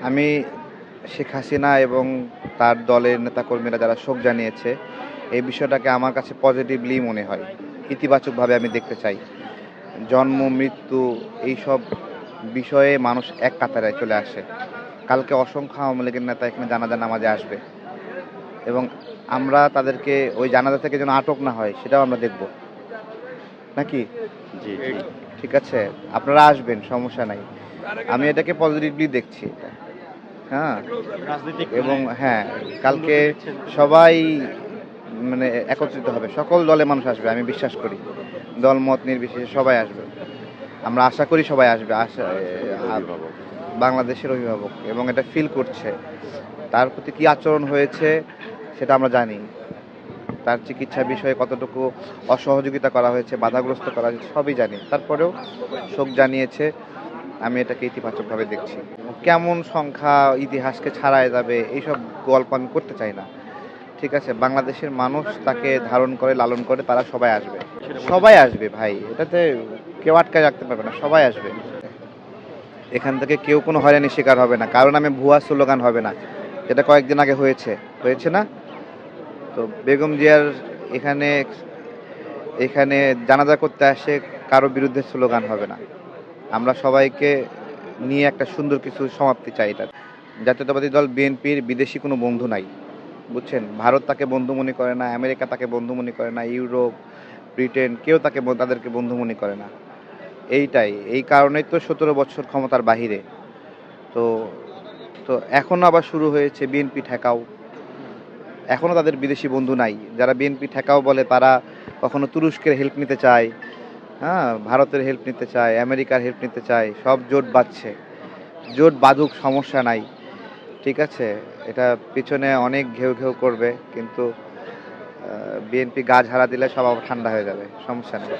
আমি শেখ হাসিনা এবং তার দলের নেতাকর্মীরা যারা শোক জানিয়েছে, এই বিষয়টাকে আমার কাছে পজিটিভলি মনে হয়, ইতিবাচকভাবে আমি দেখতে চাই। জন্ম মৃত্যু এইসব বিষয়ে মানুষ এক কাতারে চলে আসে। কালকে অসংখ্য আওয়ামী লীগের নেতা এখানে জানাজা নামাজে আসবে এবং আমরা তাদেরকে ওই জানাজা থেকে যেন আটক না হয় সেটাও আমরা দেখব, নাকি? জি জি। ঠিক আছে, আপনারা আসবেন, সমস্যা নাই। আমি এটাকে পজিটিভলি দেখছি এটা। হ্যাঁ, রাজনৈতিক এবং হ্যাঁ, কালকে সবাই মানে একত্রিত হবে, সকল দলে মানুষ আসবে, আমি বিশ্বাস করি। দল মত নির্বিশেষে সবাই আসবে, আমরা আশা করি সবাই আসবে। অভিভাবক। বাংলাদেশের অভিভাবক এবং এটা ফিল করছে। তার প্রতি কি আচরণ হয়েছে সেটা আমরা জানি। তার চিকিৎসা বিষয়ে কতটুকু অসহযোগিতা করা হয়েছে, বাধাগ্রস্ত করা হয়েছে, সবই জানি। তারপরেও শোক জানিয়েছে, আমি এটাকে ইতিবাচকভাবে দেখছি। কেমন সংখ্যা ইতিহাসকে ছাড়ায় যাবে এইসব গল্প আমি করতে চাই না। ঠিক আছে, বাংলাদেশের মানুষ তাকে ধারণ করে, লালন করে, তারা সবাই আসবে। সবাই আসবে ভাই, এটাতে কেউ আটকায় রাখতে পারবে না, সবাই আসবে। এখান থেকে কেউ কোনো হয়রানির শিকার হবে না, কারণ আমি ভুয়া স্লোগান হবে না, যেটা কয়েকদিন আগে হয়েছে না? তো বেগম জিয়ার এখানে এখানে জানাজা করতে আসে কারো বিরুদ্ধে স্লোগান হবে না। আমরা সবাইকে নিয়ে একটা সুন্দর কিছু সমাপ্তি চাই। এটা জাতীয়তাবাদী দল বিএনপির বিদেশি কোনো বন্ধু নাই, বুঝছেন? ভারত তাকে বন্ধু মনে করে না, আমেরিকা তাকে বন্ধু মনে করে না, ইউরোপ, ব্রিটেন, কেউ তাদেরকে বন্ধু মনে করে না। এই কারণেই তো 17 বছর ক্ষমতার বাহিরে। তো তো এখন আবার শুরু হয়েছে বিএনপি ঠেকাও। এখনও তাদের বিদেশি বন্ধু নাই। যারা বিএনপি ঠেকাও বলে তারা কখনো তুরস্কের হেল্প নিতে চায়, হ্যাঁ, ভারতের হেল্প নিতে চায়, আমেরিকার হেল্প নিতে চায়। সব জোট বাঁধছে, জোট বাঁধুক, সমস্যা নাই। ঠিক আছে, এটা পিছনে অনেক ঘেউ ঘেউ করবে, কিন্তু বিএনপি গা ঝাড়া দিলে সব আবার ঠান্ডা হয়ে যাবে, সমস্যা নেই।